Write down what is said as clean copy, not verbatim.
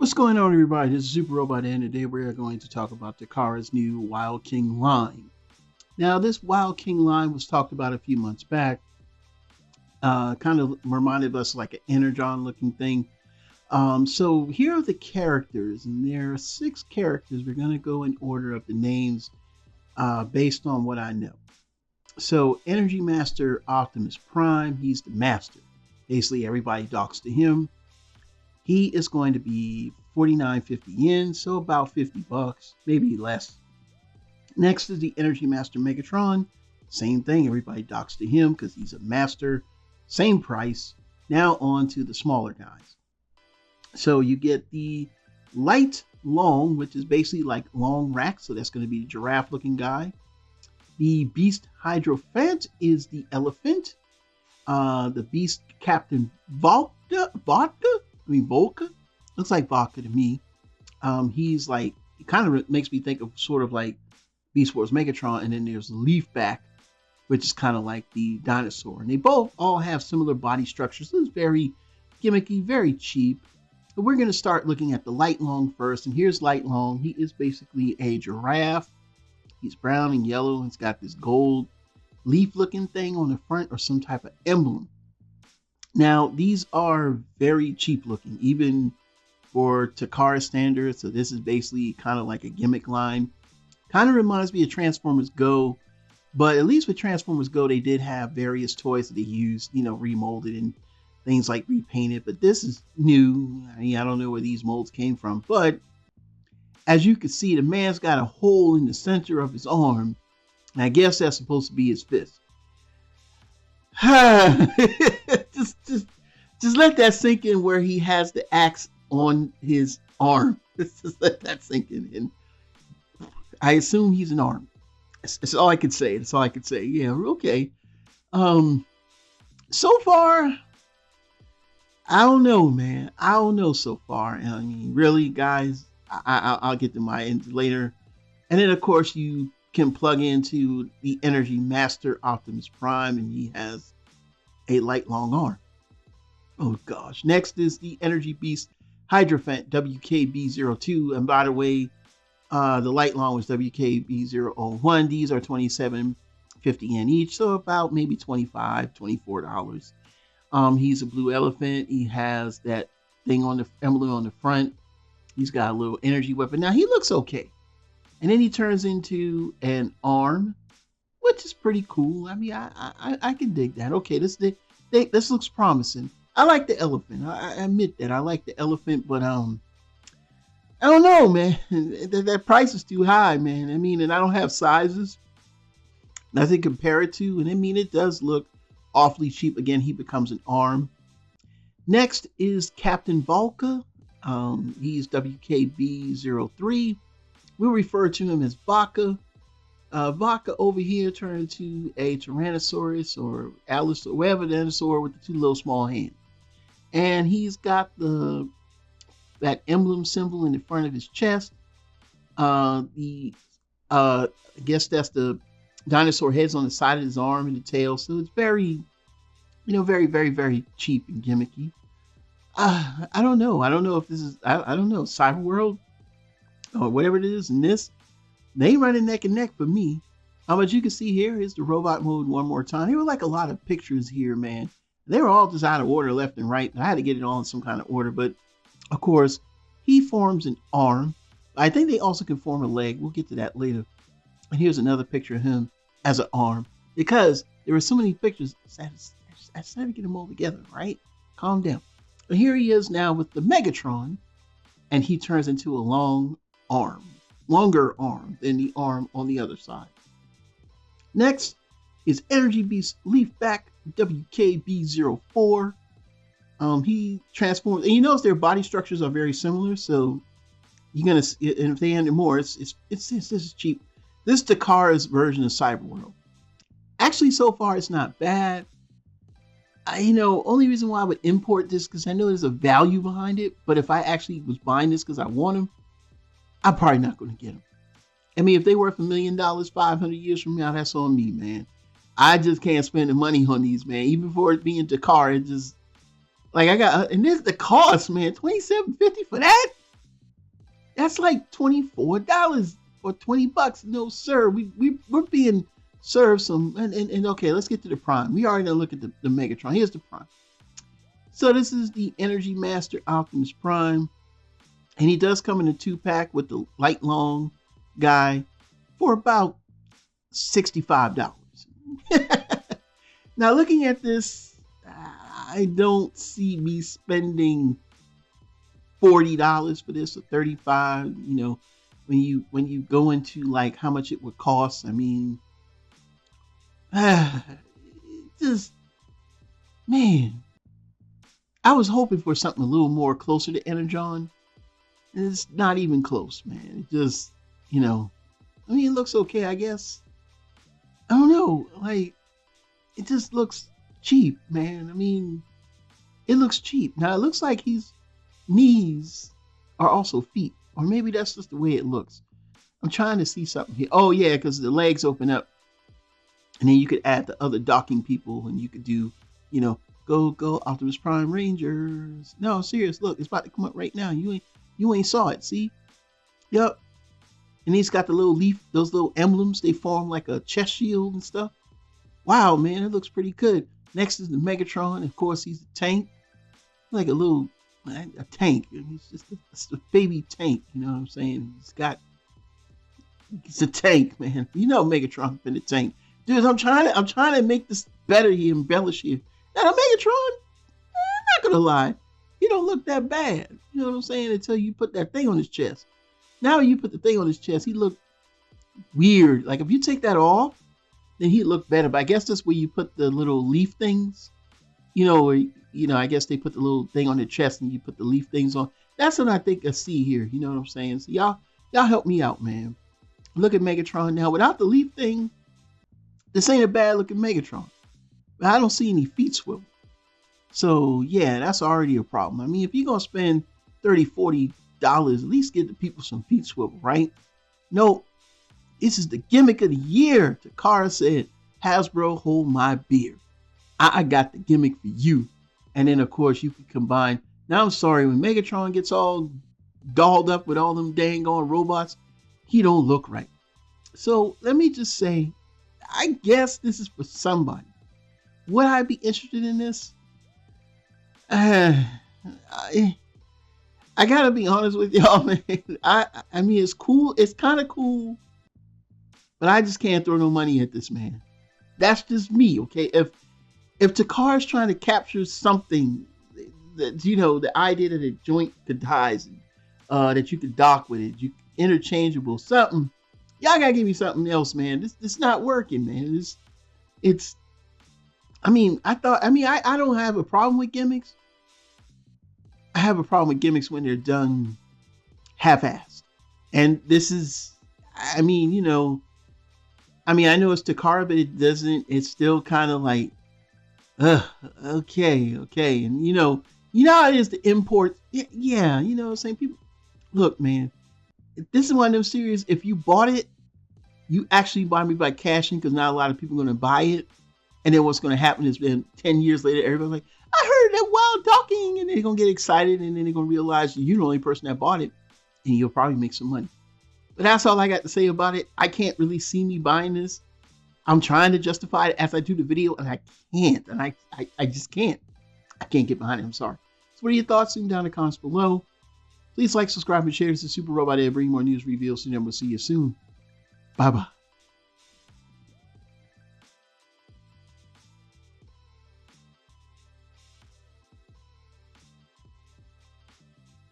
What's going on, everybody? This is Super Robot, and today we are going to talk about Takara's new Wild King line. Now, this Wild King line was talked about a few months back. Kind of reminded us like an Energon looking thing. So here are the characters, and there are 6 characters. We're going to go in order of the names based on what I know. So, Energy Master Optimus Prime, he's the master. Basically, everybody docks to him. He is going to be 49.50 yen, so about $50, maybe less. Next is the Energy Master Megatron. Same thing, everybody docks to him because he's a master. Same price. Now on to the smaller guys. So you get the Light Long, which is basically like Long Rack, so that's going to be the giraffe looking guy. The Beast Hydrophant is the elephant. The Beast Captain Volca? Looks like vodka to me. He's like, it kind of makes me think of sort of like Beast Wars Megatron, and then there's Leafback, which is kind of like the dinosaur. And they both all have similar body structures, so it's very gimmicky, very cheap. But we're going to start looking at the Light Long first, and here's Light Long. He is basically a giraffe. He's brown and yellow. He's got this gold leaf-looking thing on the front or some type of emblem. Now, these are very cheap looking, even for Takara standards. So this is basically kind of like a gimmick line. Kind of reminds me of Transformers Go, but at least with Transformers Go, they did have various toys that they used, remolded and things like repainted. But this is new. I mean, I don't know where these molds came from, but as you can see, the man's got a hole in the center of his arm. And I guess that's supposed to be his fist. just let that sink in where he has the axe on his arm. Just let that sink in. And I assume he's an arm. That's all I could say. That's all I could say. Yeah, okay. So far, I don't know, man. I don't know so far. I mean, really, guys, I'll get to my end later. And then, of course, you can plug into the Energy Master Optimus Prime, and he has a light long arm. Oh gosh. Next is the Energy Beast Hydrophant WKB02. And by the way, the light long was WKB001. These are 27.50 yen each, so about maybe $24. He's a blue elephant. He has that thing on the emblem on the front. He's got a little energy weapon. Now he looks okay. And then he turns into an arm, which is pretty cool. I mean, I can dig that. Okay, this looks promising. I like the elephant. I admit that. I like the elephant, but I don't know, man. That price is too high, man. I mean, and I don't have sizes. Nothing to compare it to. And I mean, it does look awfully cheap. Again, he becomes an arm. Next is Captain Volca. He's WKB03. We'll refer to him as Vaca. Vaca over here turned into a Tyrannosaurus or Alice or whatever dinosaur with the 2 little small hands. And he's got that emblem symbol in the front of his chest. I guess that's the dinosaur heads on the side of his arm and the tail. So it's very, very, very, very cheap and gimmicky. I don't know. I don't know if this is, I don't know, Cyber World or whatever it is in this. They running neck and neck for me. But you can see here is the robot mode one more time. There were like a lot of pictures here, man. They were all just out of order left and right. I had to get it all in some kind of order. But of course, he forms an arm. I think they also can form a leg. We'll get to that later. And here's another picture of him as an arm. Because there were so many pictures. I decided to get them all together, right? Calm down. But here he is now with the Megatron. And he turns into a long arm. Longer arm than the arm on the other side. Next is Energy Beast Leafback WKB04. He transforms, and you notice their body structures are very similar, so you're gonna, and if they end more, it's this is cheap. This is Takara's version of Cyber World. Actually, so far it's not bad. Only reason why I would import this because I know there's a value behind it. But if I actually was buying this because I want them, I'm probably not going to get them. I mean, if they worth $1 million 500 years from now, that's on me, man. I just can't spend the money on these, man. Even for it being Takara, it just like I got, and this the cost, man, $27.50 for that. That's like $24 or $20. No, sir. We're being served some. And okay, let's get to the Prime. We already look at the Megatron. Here's the Prime. So this is the Energy Master Optimus Prime. And he does come in a 2-pack with the light long guy for about $65. Now looking at this, I don't see me spending $40 for this or $35. You know, when you go into like how much it would cost, I mean, just, man, I was hoping for something a little more closer to Energon. It's not even close, man. It just, you know, I mean, it looks okay, I guess. I don't know, like, it just looks cheap, man. I mean, it looks cheap. Now, it looks like his knees are also feet, or maybe that's just the way it looks. I'm trying to see something here. Oh, yeah, because the legs open up, and then you could add the other docking people, and you could do, you know, go Optimus Prime Rangers. No, serious, look, it's about to come up right now. You ain't saw it, see? Yup. And he's got the little leaf, those little emblems. They form like a chest shield and stuff. Wow, man, it looks pretty good. Next is the Megatron. Of course, he's a tank. Like a tank. He's just a baby tank, you know what I'm saying? He's a tank, man. You know Megatron's been a tank. Dude, I'm trying to make this better here, embellish here. Now, the Megatron, I'm not gonna lie, he don't look that bad. You know what I'm saying? Until you put that thing on his chest. Now you put the thing on his chest, he looked weird. Like if you take that off, then he'd look better. But I guess that's where you put the little leaf things. You know, or, you know, I guess they put the little thing on the chest and you put the leaf things on. That's what I think I see here. You know what I'm saying? So y'all help me out, man. Look at Megatron now. Without the leaf thing, this ain't a bad looking Megatron. But I don't see any feet swivel. So yeah, that's already a problem. I mean, if you're gonna spend $30, $40, at least give the people some feet swivel, right? No, this is the gimmick of the year. Takara said, Hasbro, hold my beer. I got the gimmick for you. And then of course you can combine. Now I'm sorry, when Megatron gets all dolled up with all them dang on robots, he don't look right. So let me just say, I guess this is for somebody. Would I be interested in this? I gotta be honest with y'all, man. I mean, it's cool. It's kind of cool, but I just can't throw no money at this, man. That's just me, okay? If Takara's trying to capture something that, you know, the idea that a joint could ties, that you could dock with it, you interchangeable something. Y'all gotta give me something else, man. This not working, man. It's. I mean, I don't have a problem with gimmicks. I have a problem with gimmicks when they're done half-assed. And this is, I mean, you know, I know it's Takara, but it's still kind of like, okay. And you know how it is to import. Yeah, you know what I'm saying? People, look, man, this is one of them series, if you bought it, you actually buy me by cashing, because not a lot of people are going to buy it. And then what's going to happen is then 10 years later, everybody's like, I heard that while talking, and they're going to get excited, and then they're going to realize you're the only person that bought it, and you'll probably make some money. But that's all I got to say about it. I can't really see me buying this. I'm trying to justify it as I do the video, and I can't. And I just can't. I can't get behind it. I'm sorry. So what are your thoughts? Leave them down in the comments below. Please like, subscribe, and share. This is Super Robot Ed, bringing more news reveals, and we'll see you soon. Bye-bye.